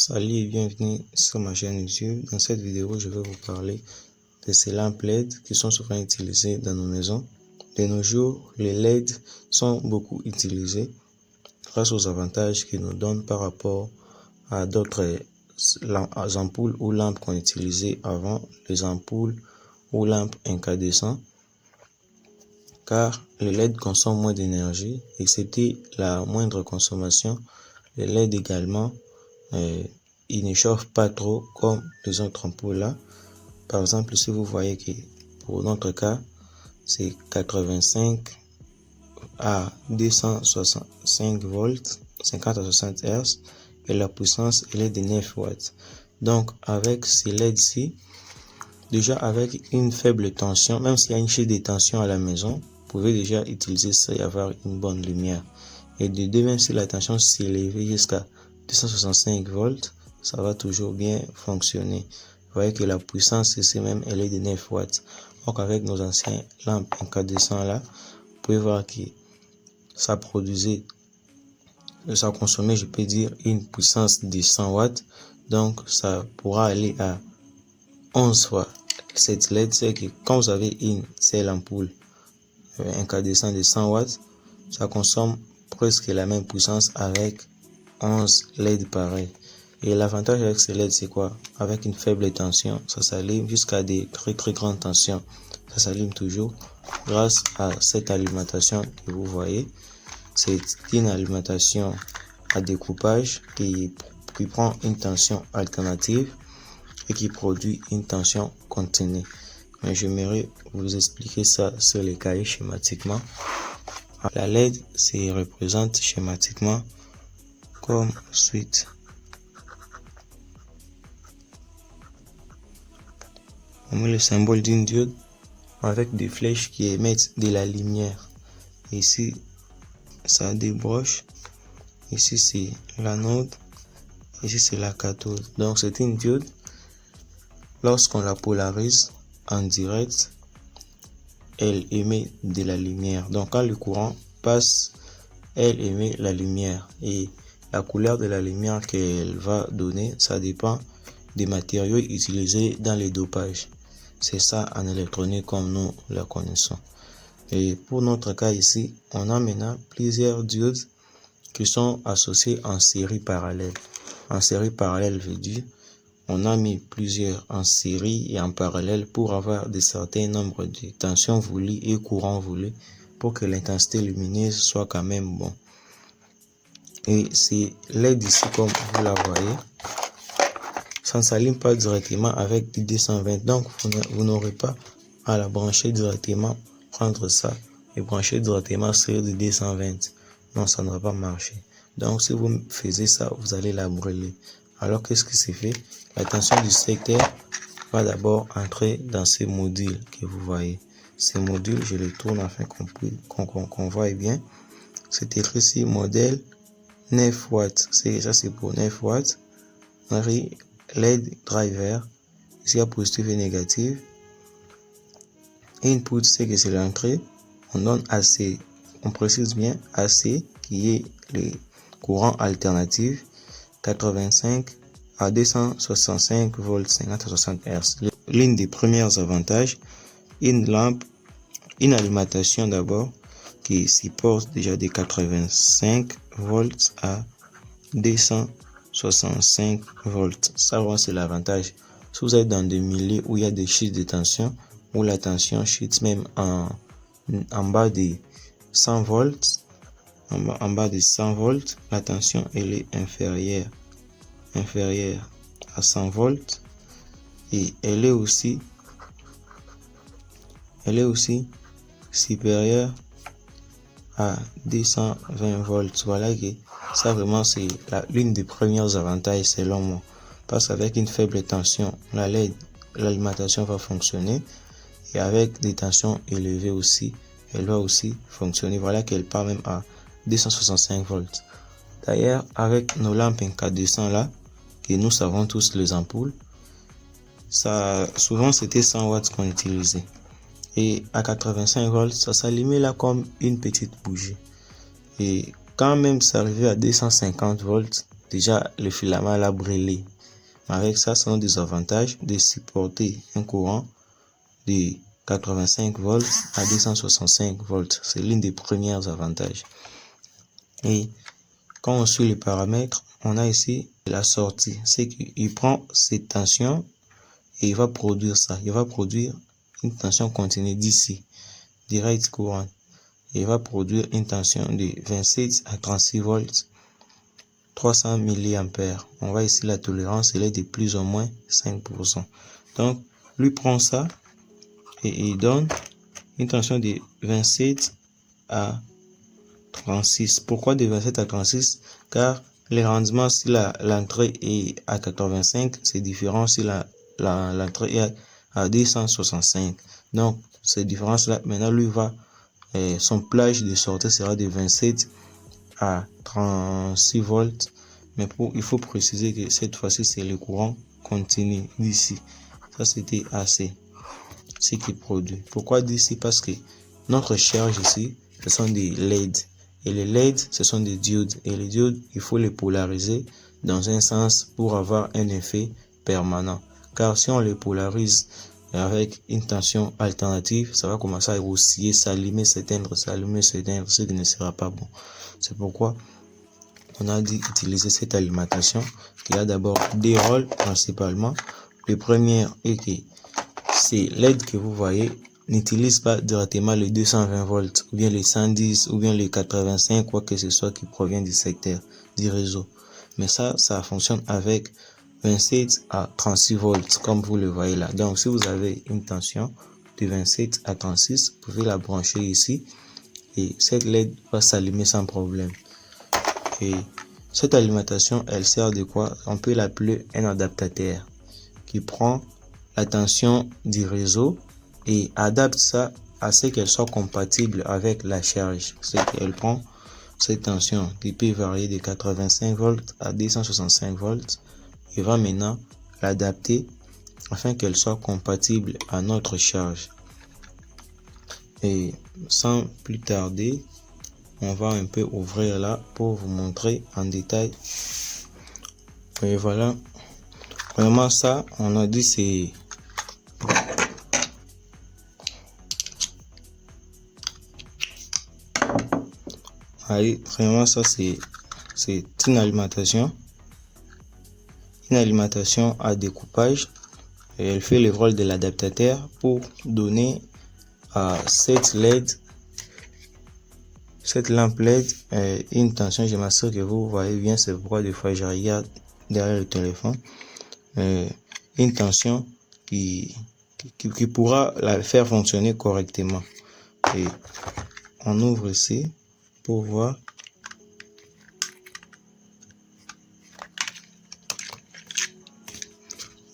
Salut et bienvenue sur ma chaîne YouTube. Dans cette vidéo, je vais vous parler de ces lampes LED qui sont souvent utilisées dans nos maisons. De nos jours, les LED sont beaucoup utilisés grâce aux avantages qu'ils nous donnent par rapport à d'autres ampoules ou lampes qu'on utilisait avant, les ampoules ou lampes incandescentes, car les LED consomment moins d'énergie, excepté la moindre consommation. Les LED également, ils ne chauffent pas trop comme les autres ampoules là. Par exemple, si vous voyez que pour notre cas, c'est 85 à 265 volts, 50 à 60 Hz, et la puissance elle est de 9 watts. Donc avec ces LED-ci, déjà avec une faible tension, même s'il y a une chute de tension à la maison, vous pouvez déjà utiliser ça et avoir une bonne lumière. Et de deux, même si la tension s'est élevée jusqu'à 265 volts, ça va toujours bien fonctionner. Vous voyez que la puissance ici même, elle est de 9 watts. Donc avec nos anciens lampes incandescentes là, vous pouvez voir que ça produisait, ça consommait, je peux dire, une puissance de 100 watts. Donc ça pourra aller à 11 fois cette LED. C'est que quand vous avez une seule ampoule incandescente de 100 watts, ça consomme presque la même puissance avec 11 LED pareils. Et l'avantage avec ces LED, c'est quoi? Avec une faible tension, ça s'allume jusqu'à des très grandes tensions. Ça s'allume toujours grâce à cette alimentation que vous voyez. C'est une alimentation à découpage qui prend une tension alternative et qui produit une tension continue. Mais j'aimerais vous expliquer ça sur les cahiers schématiquement. La LED se représente schématiquement comme suit. On met le symbole d'une diode avec des flèches qui émettent de la lumière. Ici, ça débranche. Ici, c'est l'anode. Ici, c'est la cathode. Donc, c'est une diode. Lorsqu'on la polarise en direct, elle émet de la lumière. Donc, quand le courant passe, elle émet la lumière. Et la couleur de la lumière qu'elle va donner, ça dépend des matériaux utilisés dans les dopages. C'est ça en électronique comme nous la connaissons. Et pour notre cas ici, on a maintenant plusieurs diodes qui sont associées en série parallèle. En série parallèle veut dire on a mis plusieurs en série et en parallèle pour avoir de certains nombres de tensions voulues et courants voulus pour que l'intensité lumineuse soit quand même bon. Et c'est LED ici comme vous la voyez. Ça ne s'allume pas directement avec du 220, donc vous n'aurez pas à la brancher directement, prendre ça et brancher directement sur du 220. Non, ça ne va pas marcher. Donc si vous faisiez ça, vous allez la brûler. Alors qu'est-ce qui se fait? La tension du secteur va d'abord entrer dans ces modules que vous voyez. Ces modules, je les tourne afin qu'on voie bien. C'est écrit ici modèle 9 watts. Ça c'est pour 9 watts. LED driver, ici il y a positif et négatif. Input, c'est que c'est l'entrée. On donne AC, on précise bien AC qui est le courant alternatif 85 à 265 volts 50 à 60 Hz. L'une des premiers avantages, une lampe, une alimentation d'abord qui supporte déjà des 85 volts à 265 volts. Ça, c'est l'avantage. Si vous êtes dans des milieux où il y a des chutes de tension, où la tension chute même en bas de 100 volts, en bas de 100 volts, la tension elle est inférieure à 100 volts et elle est aussi supérieure à 220 volts. Voilà que ça vraiment c'est l'une des premiers avantages selon moi, parce qu'avec une faible tension, la LED, l'alimentation va fonctionner, et avec des tensions élevées aussi, elle va aussi fonctionner. Voilà qu'elle part même à 265 volts. D'ailleurs, avec nos lampes incandescentes là, que nous savons tous les ampoules, ça souvent c'était 100 watts qu'on utilisait. Et à 85 volts, ça s'allumait là comme une petite bougie. Et quand même ça arrivait à 250 volts, déjà le filament l'a brûlé. Mais avec ça, ça a des avantages de supporter un courant de 85 volts à 265 volts. C'est l'un des premiers avantages. Et quand on suit les paramètres, on a ici la sortie. C'est qu'il prend cette tension et il va produire ça. Il va produire une tension continue d'ici, direct courant. Il va produire une tension de 27 à 36 volts, 300 mA. On voit ici la tolérance, elle est de plus ou moins 5%. Donc, lui prend ça et il donne une tension de 27 à 36. Pourquoi de 27 à 36? Car les rendements, si l'entrée est à 85, c'est différent si l'entrée est à 265. Donc, cette différence-là, maintenant, lui va, son plage de sortie sera de 27 à 36 volts. Mais il faut préciser que cette fois-ci, c'est le courant continu d'ici. Ça, c'était AC, ce qui produit. Pourquoi d'ici? Parce que notre charge ici, ce sont des LED. Et les LED, ce sont des diodes. Et les diodes, il faut les polariser dans un sens pour avoir un effet permanent. Car si on les polarise avec une tension alternative, ça va commencer à osciller, s'allumer, s'éteindre, ce qui ne sera pas bon. C'est pourquoi on a dit utiliser cette alimentation qui a d'abord deux rôles principalement. Le premier est que ces LED que vous voyez n'utilise pas directement les 220 volts ou bien les 110 ou bien les 85, quoi que ce soit qui provient du secteur du réseau. Mais ça fonctionne avec 27 à 36 volts comme vous le voyez là. Donc si vous avez une tension de 27 à 36, vous pouvez la brancher ici et cette LED va s'allumer sans problème. Et cette alimentation, elle sert de quoi? On peut l'appeler un adaptateur qui prend la tension du réseau et adapte ça à ce qu'elle soit compatible avec la charge. C'est qu'elle prend cette tension qui peut varier de 85 volts à 265 volts et va maintenant l'adapter afin qu'elle soit compatible à notre charge. Et sans plus tarder, on va un peu ouvrir là pour vous montrer en détail. Et voilà, vraiment ça, on a dit c'est vraiment ça c'est une alimentation à découpage et elle fait le rôle de l'adaptateur pour donner à cette lampe LED une tension. Je m'assure que vous voyez bien, c'est pourquoi des fois je regarde derrière le téléphone, une tension qui pourra la faire fonctionner correctement. Et on ouvre ici pour voir.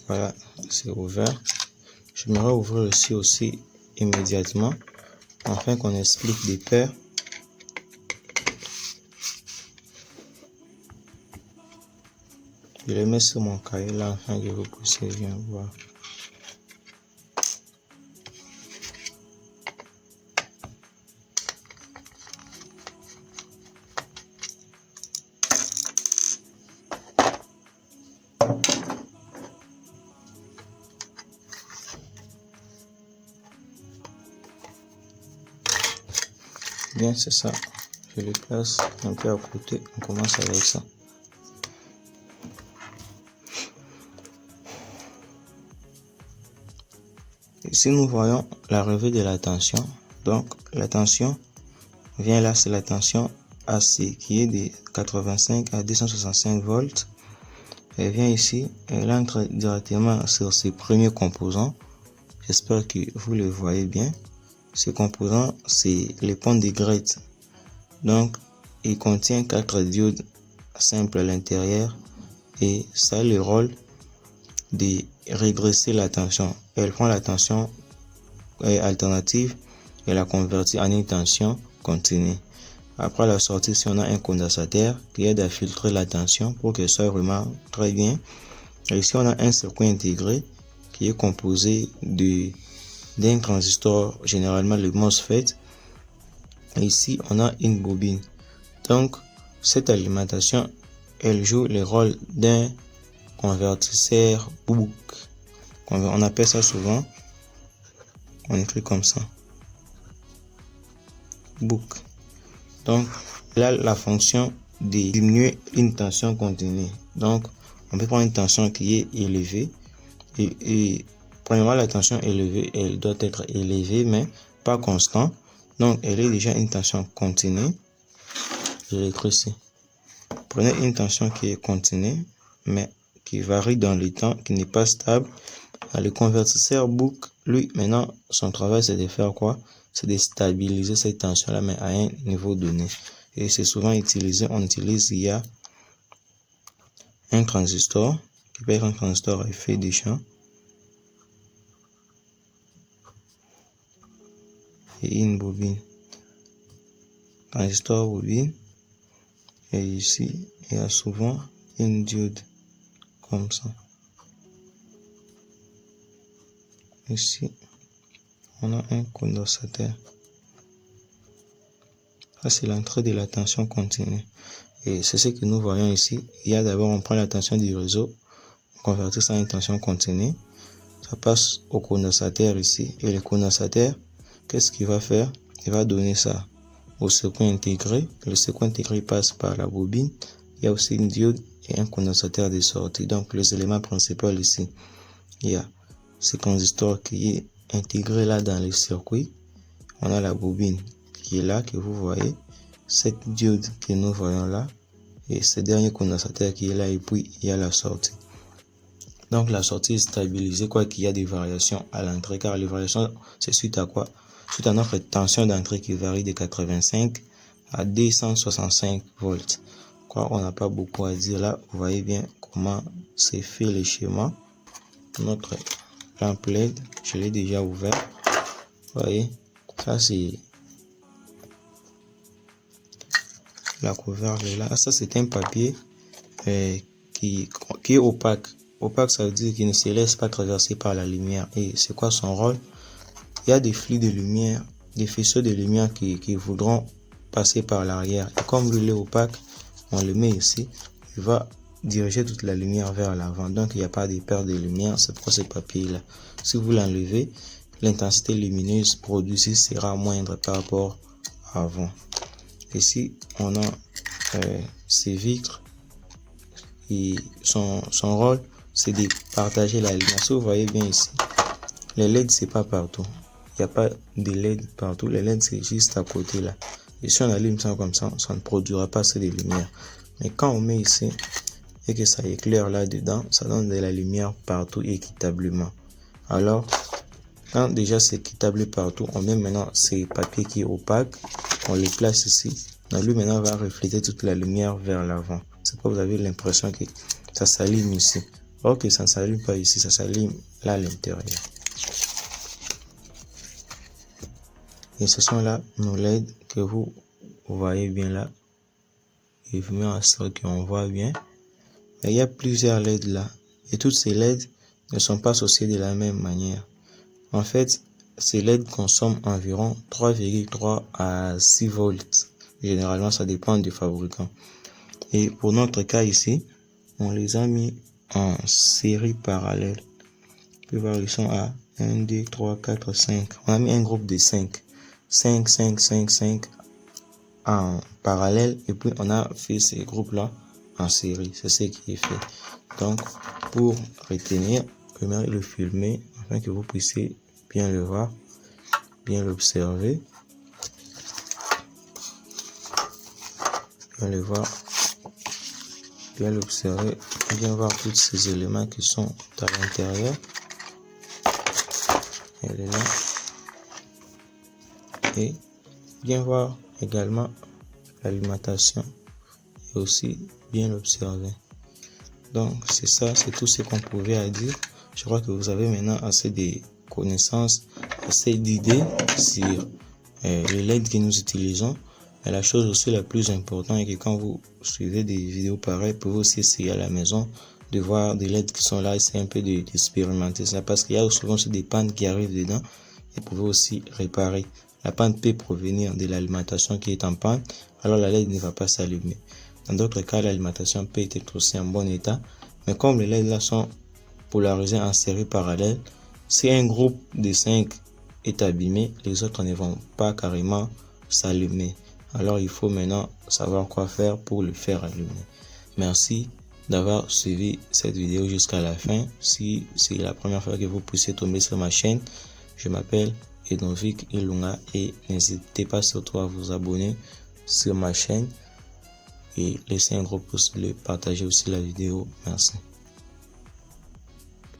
Voilà, c'est ouvert. J'aimerais ouvrir ici aussi immédiatement afin qu'on explique des paires. Je le mets sur mon cahier là afin que vous puissiez bien voir. Bien, c'est ça. Je le place un peu à côté. On commence avec ça. Ici, nous voyons la revue de la tension. Donc, la tension vient là, c'est la tension AC qui est de 85 à 265 volts. Elle vient ici, elle entre directement sur ses premiers composants. J'espère que vous le voyez bien. Ces composants, c'est les ponts de Great. Donc, il contient 4 diodes simples à l'intérieur et ça a le rôle de régresser la tension. Elle prend la tension alternative et la convertit en une tension continue. Après la sortie, si on a un condensateur qui aide à filtrer la tension pour qu'elle soit vraiment très bien. Et ici, on a un circuit intégré qui est composé d'un transistor, généralement le MOSFET. Et ici, on a une bobine. Donc, cette alimentation elle joue le rôle d'un convertisseur bouc. On appelle ça souvent, on écrit comme ça, bouc. Donc, là, la fonction de diminuer une tension continue. Donc, on peut prendre une tension qui est élevée. Et premièrement, la tension élevée, elle doit être élevée, mais pas constante. Donc, elle est déjà une tension continue. Je l'écris ici. Prenez une tension qui est continue, mais qui varie dans le temps, qui n'est pas stable. Le convertisseur bouc, lui, maintenant, son travail, c'est de faire quoi? C'est de stabiliser cette tension-là, mais à un niveau donné. Et c'est souvent utilisé, on utilise, il y a un transistor, qui peut être un transistor à effet de champ, et une bobine. Transistor, bobine, et ici, il y a souvent une diode, comme ça. Ici, on a un condensateur. Ça, c'est l'entrée de la tension continue. Et c'est ce que nous voyons ici. Il y a d'abord, on prend la tension du réseau, on convertit ça en une tension continue. Ça passe au condensateur ici. Et le condensateur, qu'est-ce qu'il va faire? Il va donner ça au circuit intégré. Le circuit intégré passe par la bobine. Il y a aussi une diode et un condensateur de sortie. Donc, les éléments principaux ici, il y a ce transistor qui est intégré là dans le circuit. On a la bobine qui est là, que vous voyez. Cette diode que nous voyons là. Et ce dernier condensateur qui est là. Et puis, il y a la sortie. Donc, la sortie est stabilisée, quoi qu'il y a des variations à l'entrée. Car les variations, c'est suite à quoi? Suite à notre tension d'entrée qui varie de 85 à 265 volts. Quoi, on n'a pas beaucoup à dire là. Vous voyez bien comment c'est fait le schéma. Notre lampe LED, je l'ai déjà ouvert. Vous voyez, ça c'est la couvercle là. Ça c'est un papier qui est opaque. Opaque, ça veut dire qu'il ne se laisse pas traverser par la lumière. Et c'est quoi son rôle? Il y a des flux de lumière, des faisceaux de lumière qui voudront passer par l'arrière. Et comme lui est opaque, on le met ici. Il va diriger toute la lumière vers l'avant. Donc, il n'y a pas de perte de lumière. C'est pour ce papier-là. Si vous l'enlevez, l'intensité lumineuse produite sera moindre par rapport à avant. Ici, on a ces vitres. Et son rôle, c'est de partager la lumière. Si vous voyez bien ici, les LED, c'est pas partout. Il n'y a pas de LED partout. Les LED, c'est juste à côté là. Et si on allume ça comme ça, ça ne produira pas assez de lumière. Mais quand on met ici, et que ça éclaire là-dedans, ça donne de la lumière partout équitablement. Alors, quand déjà c'est équitable partout, on met maintenant ces papiers qui est opaque, on les place ici. Donc lui maintenant va refléter toute la lumière vers l'avant. C'est pourquoi vous avez l'impression que ça s'allume ici. Or que ça ne s'allume pas ici, ça s'allume là à l'intérieur. Et ce sont là nos LED que vous voyez bien là. Et vous mettez en sorte qu'on voit bien. Et il y a plusieurs LED là. Et toutes ces LED ne sont pas associées de la même manière. En fait, ces LED consomment environ 3,3 à 6 volts. Généralement, ça dépend du fabricant. Et pour notre cas ici, on les a mis en série parallèle. Vous pouvez voir, ils sont à 1, 2, 3, 4, 5. On a mis un groupe de 5. 5, 5, 5, 5 en parallèle. Et puis, on a fait ces groupes-là en série. C'est ce qui est fait. Donc, pour retenir, j'aimerais le filmer afin que vous puissiez bien le voir, bien l'observer, bien le voir, bien l'observer, bien voir tous ces éléments qui sont à l'intérieur. Elle est là. Et bien voir également l'alimentation et aussi bien l'observer. Donc c'est ça, c'est tout ce qu'on pouvait à dire. Je crois que vous avez maintenant assez de connaissances, assez d'idées sur les LED que nous utilisons. Mais la chose aussi la plus importante est que quand vous suivez des vidéos pareilles, vous pouvez aussi essayer à la maison de voir des LED qui sont là, essayer un peu d'expérimenter ça, parce qu'il y a souvent des pannes qui arrivent dedans et vous pouvez aussi réparer. La panne peut provenir de l'alimentation qui est en panne, alors la LED ne va pas s'allumer. Dans d'autres cas, l'alimentation peut être aussi en bon état. Mais comme les LED là sont polarisés en série parallèle, si un groupe de 5 est abîmé, les autres ne vont pas carrément s'allumer. Alors il faut maintenant savoir quoi faire pour le faire allumer. Merci d'avoir suivi cette vidéo jusqu'à la fin. Si c'est la première fois que vous puissiez tomber sur ma chaîne, je m'appelle Edonvic Ilunga et n'hésitez pas surtout à vous abonner sur ma chaîne et laisser un gros pouce bleu, partager aussi la vidéo. Merci.